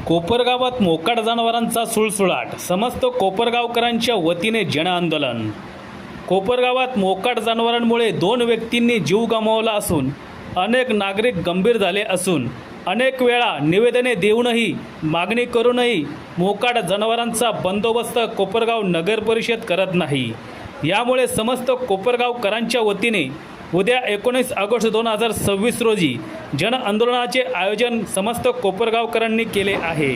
कोपरगावात मोकाट जनावरांचा सुळसुळाट. समस्त कोपरगावकरांच्या वतीने जनआंदोलन. कोपरगावात मोकाट जनावरांमुळे 2 व्यक्तींनी जीव गमावला असून अनेक नागरिक गंभीर झाले असून अनेक वेळा निवेदने देऊनही मागणी करूनही मोकाट जनावरांचा बंदोबस्त कोपरगाव नगर परिषद करत नाही. यामुळे समस्त कोपरगावकरांच्या वतीने उद्या 19 ऑगस्ट 2026 रोजी जनआंदोलनाचे आयोजन समस्त कोपरगावकरांनी केले आहे,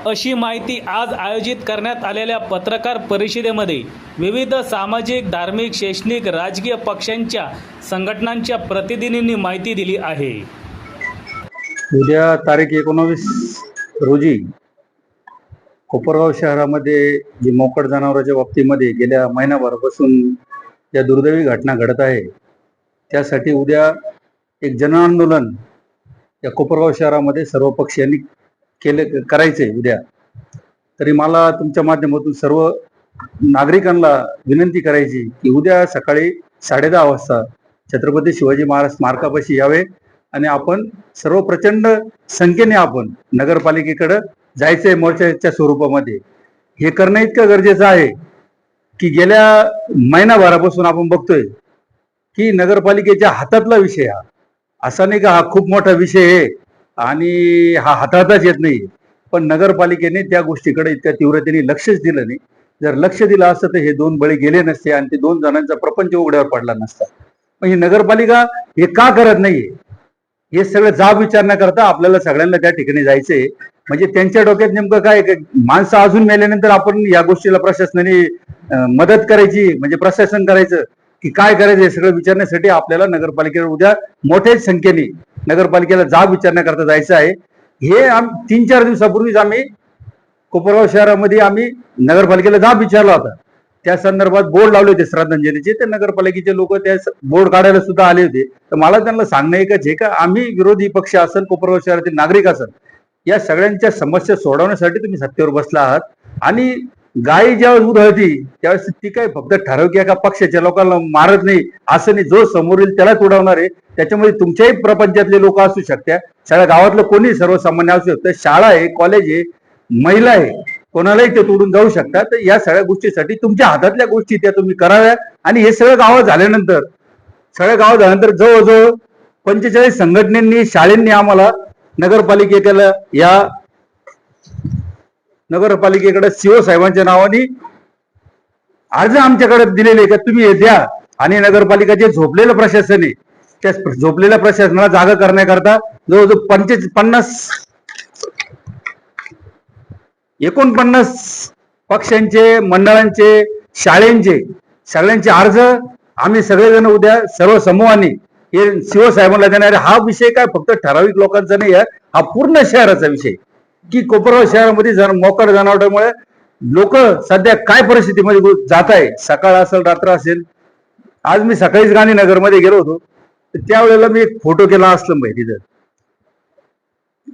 अशी माहिती आज आयोजित करण्यात आलेल्या पत्रकार परिषदेमध्ये विविध सामाजिक, धार्मिक, शैक्षणिक, राजकीय पक्षांच्या संघटनांच्या प्रतिनिधींनी माहिती दिली आहे. उद्या तारीख 19 रोजी कोपरगाव शहरामध्ये जी मोकाट जनावरांच्या बाबतीमध्ये गेल्या महिनाभरापासून ज्या दुर्दैवी घटना घडत आहे त्यासाठी उद्या एक जनआंदोलन या कोपरगाव शहरामध्ये सर्व पक्षीयांनी करायचे उद्या. तरी मला तुमच्या माध्यमातून सर्व नागरिकांना विनंती करायची की उद्या सकाळी 10:30 वाजता छत्रपती शिवाजी महाराज स्मारकापाशी यावे आणि आपण सर्व प्रचंड संख्येने आपण नगरपालिकेकडे जायचंय मोर्चाच्या स्वरूपामध्ये. हे करणं इतकं गरजेचं आहे की गेल्या महिनाभरापासून आपण बघतोय की नगरपालिकेच्या हातातला विषय हा असा नाही का हा खूप मोठा विषय आहे आणि हा हाताळताच येत नाही, पण नगरपालिकेने त्या गोष्टीकडे इतक्या तीव्रतेने लक्षच दिलं नाही. जर लक्ष दिलं असतं तर हे 2 बळी गेले नसते आणि ते 2 जणांचा प्रपंच उघड्यावर पडला नसता. पण ही नगरपालिका हे का करत नाहीये हे सगळं जाब विचारण्याकरता आपल्याला सगळ्यांना त्या ठिकाणी जायचंय. म्हणजे त्यांच्या डोक्यात नेमकं काय, माणसं अजून मेल्यानंतर आपण या गोष्टीला प्रशासनाने मदत करायची, म्हणजे प्रशासन करायचं की काय करायचं हे सगळं विचारण्यासाठी आपल्याला नगरपालिकेवर उद्या मोठ्या संख्येने नगरपालिकेला जाब विचारण्याकरता जायचं आहे. हे 3-4 दिवसापूर्वीच आम्ही कोपरगाव शहरामध्ये आम्ही नगरपालिकेला जाब विचारला होता. त्या संदर्भात बोर्ड लावले होते श्रद्धांजलीचे. ते नगरपालिकेचे लोक त्या बोर्ड काढायला सुद्धा आले होते. तर मला त्यांना सांगणं एकच आहे का आम्ही विरोधी पक्ष असेल, कोपरगाव शहरातील नागरिक असेल, या सगळ्यांच्या समस्या सोडवण्यासाठी तुम्ही सत्तेवर बसला आहात. आणि गाय ज्यावेळेस उधळती त्यावेळेस ती काय फक्त ठराविक एका पक्षाच्या लोकांना मारत नाही असं नाही, जो समोर येईल त्यालाच उडवणार आहे. त्याच्यामध्ये तुमच्याही प्रपंचातले लोक असू शकतात, सगळ्या गावातलं कोणी सर्वसामान्य असू शकतं, शाळा आहे, कॉलेज आहे, महिला आहे, कोणालाही ते तोडून जाऊ शकतात. तर या सगळ्या गोष्टीसाठी तुमच्या हातातल्या गोष्टी त्या तुम्ही कराव्या. आणि हे सगळं गावात झाल्यानंतर जवळजवळ 45 संघटनेनी, शाळेंनी आम्हाला नगरपालिकेकडे सीओ साहेबांच्या नावाने अर्ज आमच्याकडे दिलेले का तुम्ही हे द्या. आणि नगरपालिका जे झोपलेलं प्रशासन आहे त्या झोपलेल्या प्रशासनाला जागा करण्याकरता जवळजवळ 49 पक्षांचे, मंडळांचे, शाळेंचे सगळ्यांचे अर्ज आम्ही सगळेजण उद्या सर्व समूहांनी हे सीओ साहेबांना देणार. हा विषय काय फक्त ठराविक लोकांचा नाही आहे, हा पूर्ण शहराचा विषय की कोपरगाव शहरामध्ये मोकाट जनावरांमुळे लोक सध्या काय परिस्थितीमध्ये जात आहे. सकाळ असेल, रात्र असेल. आज मी सकाळीच गांधीनगरमध्ये गेलो होतो, तर त्यावेळेला मी एक फोटो केला असलं माहिती. तिथं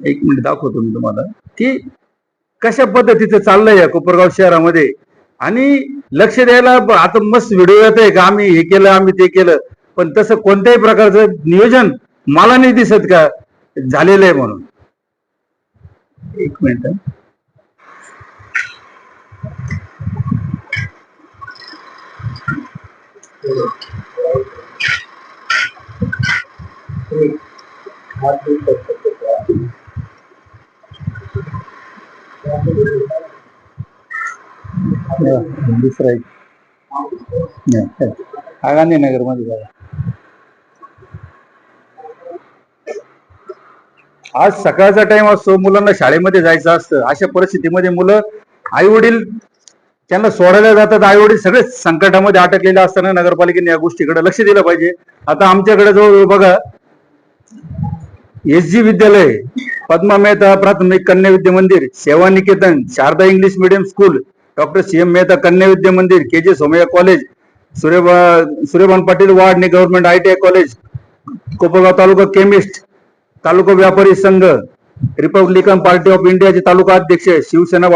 1 मिनिट दाखवतो मी तुम्हाला की कशा पद्धतीचं चाललंय या कोपरगाव शहरामध्ये. आणि लक्ष द्यायला आता मस्त व्हिडिओ येत आहे का आम्ही हे केलं, आम्ही ते केलं, पण तसं कोणत्याही प्रकारचं नियोजन मला नाही दिसत का झालेलं आहे म्हणून. 1 मिनिट. दुसरा हा गांधीनगर मध्ये बघा. आज सकाळचा टाइम असतो, मुलांना शाळेमध्ये जायचं असतं. अशा परिस्थितीमध्ये मुलं, आई वडील त्यांना सोडायला जातात. आई वडील सगळे संकटामध्ये अटकलेले असताना नगरपालिकेने या गोष्टीकडे लक्ष दिलं पाहिजे. आता आमच्याकडे जो बघा SG विद्यालय, पद्मा मेहता प्राथमिक कन्या Vidya Mandir, Seva Niketan, Sharada English medium school, doctor CM Mehta Kanya Vidya Mandir, KJ Somaiya college, Suryabhan Patil Wadne government ITI college, Kopargaon taluka chemist, taluka व्यापारी संघ, रिपब्लिकन पार्टी ऑफ इंडियाचे तालुका अध्यक्ष, शिवसेना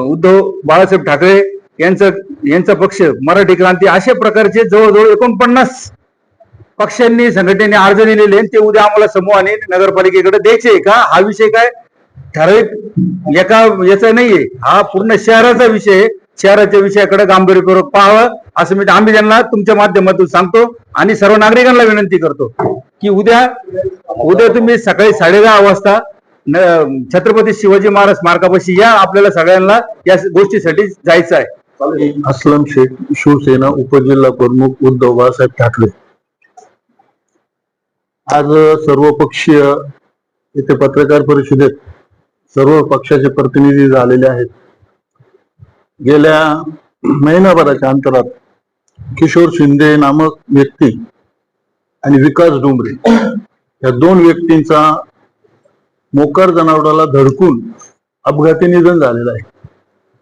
उद्धव बाळासाहेब ठाकरे यांचा पक्ष, मराठी क्रांती, अशा प्रकारचे जवळजवळ 49 पक्षांनी, संघटनेने अर्ज दिलेले. ते उद्या आम्हाला समूहाने नगरपालिकेकडे द्यायचे का हा विषय काय ठराविक एका याचा नाहीये, हा पूर्ण शहराचा विषय आहे. शहराच्या विषयाकडे गांभीर्यपूर्वक पाहावं असं आम्ही त्यांना तुमच्या माध्यमातून सांगतो आणि सर्व नागरिकांना विनंती करतो की उद्या तुम्ही सकाळी 10:30 वाजता छत्रपती शिवाजी महाराज स्मारकापाशी या. आपल्याला सगळ्यांना या गोष्टीसाठी जायचं आहे. अस्लम शेख, शिवसेना, उपजिल्हा प्रमुख, उद्धव बाळासाहेब ठाकरे. आज सर्वपक्षीय इथे पत्रकार परिषदेत सर्व पक्षाचे प्रतिनिधी झालेले आहेत. गेल्या महिनाभराच्या अंतरात किशोर शिंदे नामक व्यक्ती आणि विकास डोंबरे या 2 व्यक्तींचा मोकार जनावराला धडकून अपघाती निधन झालेलं आहे.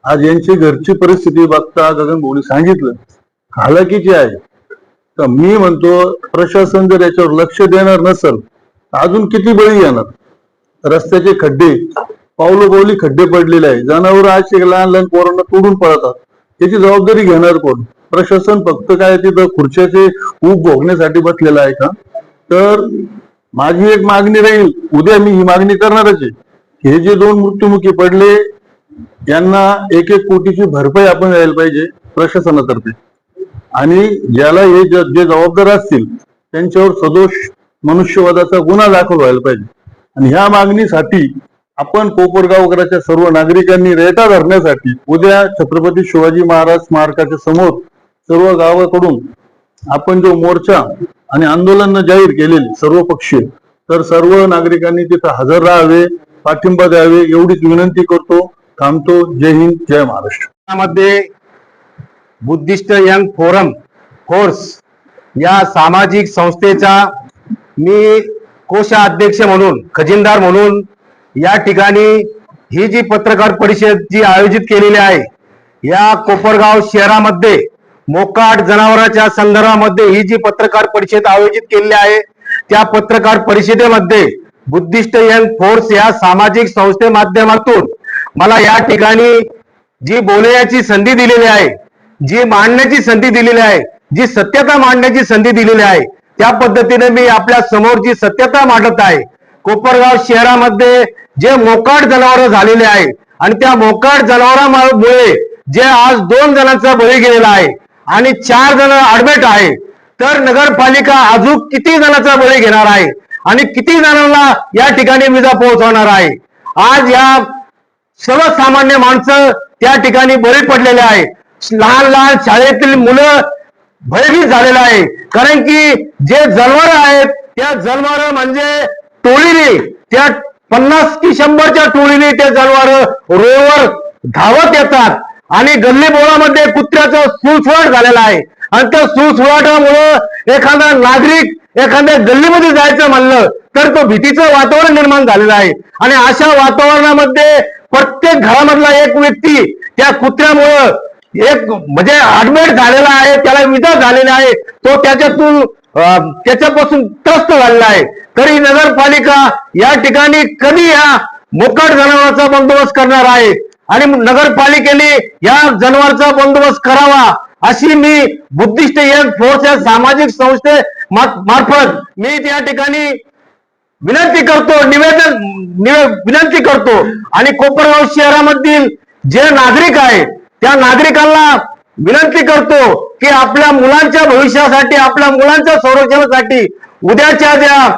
आज यांची घरची परिस्थिती बघता गगन भाऊनी सांगितलं हालाकीची आहे. तर मी म्हणतो प्रशासन जर याच्यावर लक्ष देणार नसेल तर अजून किती बळी येणार. रस्त्याचे खड्डे, पावलोपावली खड्डे पडलेले आहे. जनावर असे लहान लहान पोरांना तोडून पळतात. याची जबाबदारी घेणार कोण? प्रशासन फक्त काय तिथं खुर्च्याचे ऊब भोगण्यासाठी बसलेला आहे का? तर माझी एक मागणी राहील, उद्या मी ही मागणी करणारच आहे. हे जे 2 मृत्युमुखी पडले यांना 1-1 कोटीची भरपाई आपण द्यायला पाहिजे प्रशासनातर्फे. आणि ज्याला हे जे जबाबदार असतील त्यांच्यावर सदोष मनुष्यवधाचा गुन्हा दाखल व्हायला पाहिजे. आणि ह्या मागणीसाठी आपण कोपरगावकरांच्या सर्व नागरिकांनी रेटा धरण्यासाठी उद्या छत्रपती शिवाजी महाराज स्मारकाच्या समोर सर्व गावाकडून आपण जो मोर्चा आणि आंदोलन जाहीर केलेले सर्व पक्षीय, तर सर्व नागरिकांनी तिथं हजर राहावे, पाठिंबा द्यावे एवढीच विनंती करतो. थांबतो. जय हिंद, जय महाराष्ट्र. मध्ये बुद्धिस्ट यंग फोर्स या सामाजिक संस्थेचा मी कोषाध्यक्ष म्हणून, खजिनदार म्हणून या ठिकाणी ही जी पत्रकार परिषद जी आयोजित केलेली आहे, या कोपरगाव शहरामध्ये मोकाट जनावरांच्या संदर्भामध्ये ही जी पत्रकार परिषद आयोजित केलेली आहे, त्या पत्रकार परिषदेमध्ये बुद्धिस्ट यंग फोर्स या सामाजिक संस्थे माध्यमातून मला या ठिकाणी जी बोलण्याची संधी दिलेली आहे, जी मांडण्याची संधी दिलेली आहे, जी सत्यता मांडण्याची संधी दिलेली आहे, त्या पद्धतीने मी आपल्या समोर जी सत्यता मांडत आहे. कोपरगाव शहरामध्ये जे मोकाट जनावर झालेले आहे आणि त्या मोकाट जनावरांमुळे जे आज 2 जणांचा बळी गेलेला आहे आणि 4 जण ऍडमिट आहे, तर नगरपालिका अजून किती जणांचा बळी घेणार आहे आणि किती जणांना या ठिकाणी विजा पोहोचवणार आहे. आज या सर्वसामान्य माणसं त्या ठिकाणी बळी पडलेले आहे. लहान लहान शाळेतील मुलं भयभीत झालेलं आहे. कारण की जे जनावर आहेत त्या जनावर म्हणजे टोळीने, त्या 50 की 100च्या टोळीने ते जनावर रोडवर धावत येतात आणि गल्ली बोळामध्ये कुत्र्याचं सुळसुळाट झालेला आहे. आणि त्या सुळसुळाटामुळं एखादा नागरिक एखाद्या गल्लीमध्ये जायचं म्हणलं तर तो भीतीचं वातावरण निर्माण झालेलं आहे. आणि अशा वातावरणामध्ये प्रत्येक घरामधला एक व्यक्ती त्या कुत्र्यामुळं एक म्हणजे ऍडमिट झालेला आहे, त्याला विधा झालेला आहे, तो त्याच्यापासून त्रस्त झालेला आहे. तरी नगरपालिका या ठिकाणी कधी या मोकाट जनावरांचा बंदोबस्त करणार आहे आणि नगरपालिकेने या जनावरांचा बंदोबस्त करावा अशी मी बुद्धिस्ट यंग फोर्स या सामाजिक संस्थे मार्फत मी त्या ठिकाणी विनंती करतो. आणि कोपरगाव शहरामधील जे नागरिक आहेत त्या नागरिकांना विनंती करतो की आपल्या मुलांच्या भविष्यासाठी, आपल्या मुलांच्या संरक्षणासाठी उद्याच्या ज्या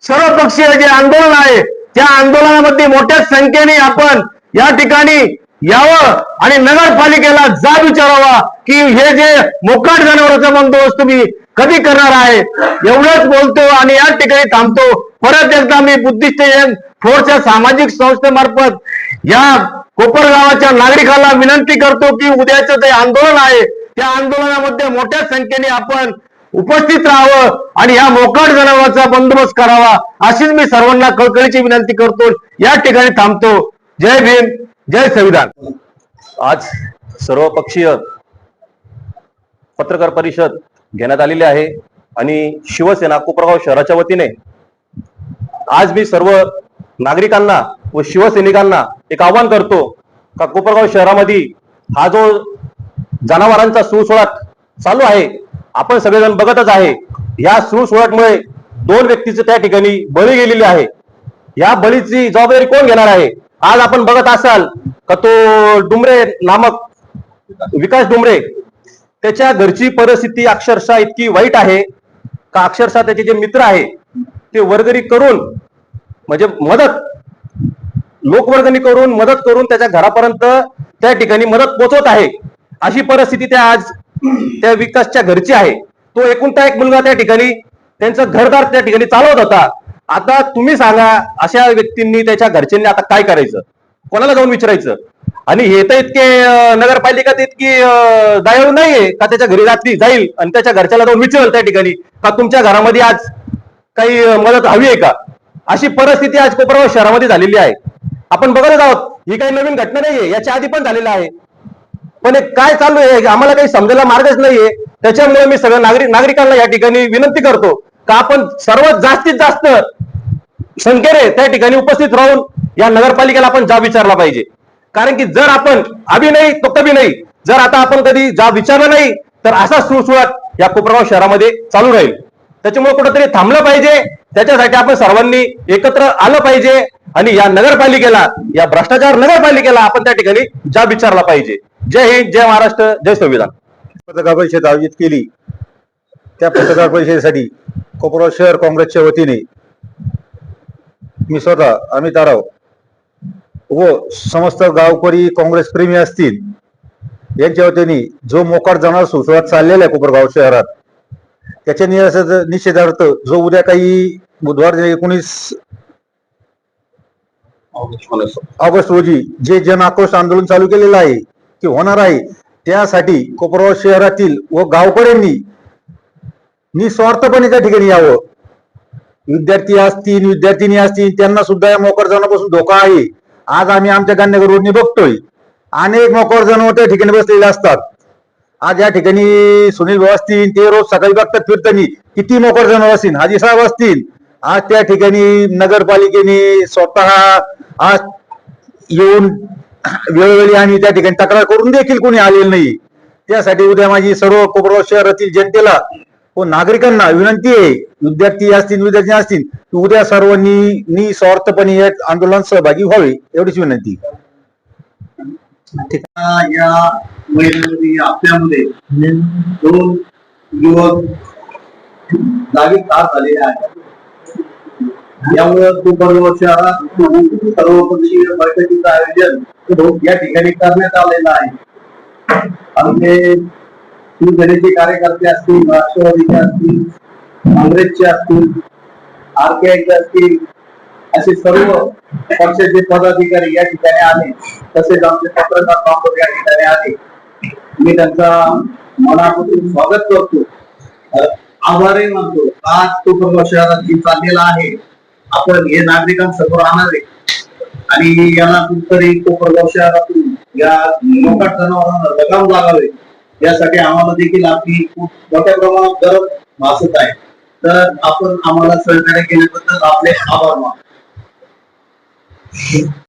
सर्वपक्षीय जे आंदोलन आहे त्या आंदोलनामध्ये मोठ्या संख्येने आपण या ठिकाणी यावं आणि नगरपालिकेला जाब विचारावा की हे जे मोकाट जनावरांचा बंदोबस्त तुम्ही कधी करणार आहे. एवढंच बोलतो आणि या ठिकाणी थांबतो. परत एकदा मी बुद्धिस्ट यंग फोर्सच्या सामाजिक संस्थेमार्फत या कोपरगावाच्या नागरिकांना विनंती करतो की उद्याचं जे आंदोलन आहे त्या आंदोलनामध्ये मोठ्या संख्येने आपण उपस्थित राहावं आणि या मोकाट जनावरांचा बंदोबस्त करावा अशीच मी सर्वांना कळकळीची विनंती करतो. या ठिकाणी थांबतो. जय भीम, जय संविधान. आज सर्वपक्षीय पत्रकार परिषद घेण्यात आलेली आहे आणि शिवसेना कोपरगाव शहराच्या वतीने आज मी सर्व नागरिकांना व शिवसैनिकांना एक आवाहन करतो का कोपरगाव शहरामध्ये हा जो जनावरांचा सुळसुळाट चालू आहे आपण सगळेजण बघतच आहे. या सुळसुळाटमुळे 2 व्यक्तीचे त्या ठिकाणी बळी गेलेले आहे. या बळीची जबाबदारी कोण घेणार आहे? आज आपण बघत असाल का तो डुमरे नामक विकास डुमरे, त्याच्या घरची परिस्थिती अक्षरशः इतकी वाईट आहे का अक्षरशः त्याचे जे मित्र आहे ते वर्गणी करून म्हणजे लोकवर्गणी करून मदत करून त्याच्या घरापर्यंत त्या ठिकाणी मदत पोहोचवत आहे. अशी परिस्थिती त्या आज त्या विकासच्या घरची आहे. तो एकुलता एक मुलगा त्या ठिकाणी त्यांचं घरदार त्या ठिकाणी चालवत होता. आता तुम्ही सांगा, अशा व्यक्तींनी त्याच्या घरच्यांनी आता काय करायचं? कोणाला जाऊन विचारायचं? आणि हे तर इतके नगरपालिका इतकी दयाळू नाहीये का त्याच्या घरी रात्री जाईल आणि त्याच्या घरच्याला जाऊन विचारेल त्या ठिकाणी का तुमच्या घरामध्ये आज काही मदत हवी आहे का? अशी परिस्थिती आज कोपरगाव शहरामध्ये झालेली आहे. आपण बघतच आहोत. ही काही नवीन घटना नाहीये, याच्या आधी पण झालेलं आहे. पण हे काय चालू आहे आम्हाला काही समजायला मार्गच नाहीये. त्याच्यामुळे मी सगळ्या नागरिकांना या ठिकाणी विनंती करतो का आपण सर्वात जास्तीत जास्त संख्येने त्या ठिकाणी उपस्थित राहून या नगरपालिकेला आपण जाब विचारला पाहिजे. कारण की जर आपण अभि नाही तो कभी नाही, जर आता आपण कधी जाब विचारला नाही तर असा सुळसुळाट या कोपरगाव शहरामध्ये चालू राहील. त्याच्यामुळे कुठेतरी थांबलं पाहिजे. त्याच्यासाठी आपण सर्वांनी एकत्र आलं पाहिजे आणि या नगरपालिकेला, या भ्रष्टाचार नगरपालिकेला आपण त्या ठिकाणी जाब विचारला पाहिजे. जय हिंद, जय महाराष्ट्र, जय संविधान. पत्रकार परिषद आयोजित केली. त्या पत्रकार परिषदेसाठी कोपरगाव शहर काँग्रेसच्या वतीने मी स्वतः अमित आराव व समस्त गावकरी काँग्रेस प्रेमी असतील यांच्या वतीने जो मोकाट जाणार सुरुवात चाललेला आहे कोपरगाव शहरात, त्याच्या निषेधार्थ जो उद्या काही बुधवार 19 ऑगस्ट रोजी जे जन आक्रोश आंदोलन चालू केलेलं आहे की होणार आहे, त्यासाठी कोपरगाव शहरातील व गावकऱ्यांनी निस्वार्थपणे त्या ठिकाणी यावं. विद्यार्थी असतील, विद्यार्थिनी असतील, त्यांना सुद्धा या मोकाट जनावरांपासून धोका आहे. आज आम्ही आमच्या गांधीनगर रोडने बघतोय अनेक मोकाट जनावर त्या ठिकाणी बसलेले असतात. आज या ठिकाणी सुनील भाऊ असतील, ते रोज सकाळी बघतात फिरतानी किती मोकाट जनावर असतील, हाजी साहेब असतील. आज त्या ठिकाणी नगरपालिकेने स्वतः आज येऊन वेळोवेळी आम्ही त्या ठिकाणी तक्रार करून देखील कोणी आलेलं नाही. त्यासाठी उद्या माझी सर्व कोपरगाव शहरातील जनतेला व नागरिकांना विनंती आहे, विद्यार्थी असतील, विद्यार्थी असतील, उद्या सर्वांनी निस्वार्थपणे या आंदोलनात सहभागी व्हावे एवढीच विनंती. या महिन्यामध्ये आपल्यामध्ये 2 युवक जागी ठार झालेले आहेत. यामुळे कोपरगाव शहरात सर्वपक्षीय बैठकीचं आयोजन या ठिकाणी करण्यात आलेलं आहे. आमचे शिवसेनेचे कार्यकर्ते असतील, राष्ट्रवादीचे असतील, काँग्रेसचे असतील, आरकेआयचे असतील, असे सर्व पक्षाचे पदाधिकारी या ठिकाणी आले. तसेच आमचे पत्रकार बांधव या ठिकाणी आले. मी त्यांचा मनापासून स्वागत करतो, आभारही मानतो. आज कोपरगाव शहरात जी चाललेला आहे, आपण हे नागरिकांसमोर आणावे आणि याला कुठतरी कोपरगाव शहरातून या मोकाट जनावरांना लगाम लागावे, यासाठी आम्हाला देखील आपली खूप मोठ्या प्रमाणात गरज भासत आहे. तर आपण आम्हाला सहकार्य केल्याबद्दल आपले आभार मानतो.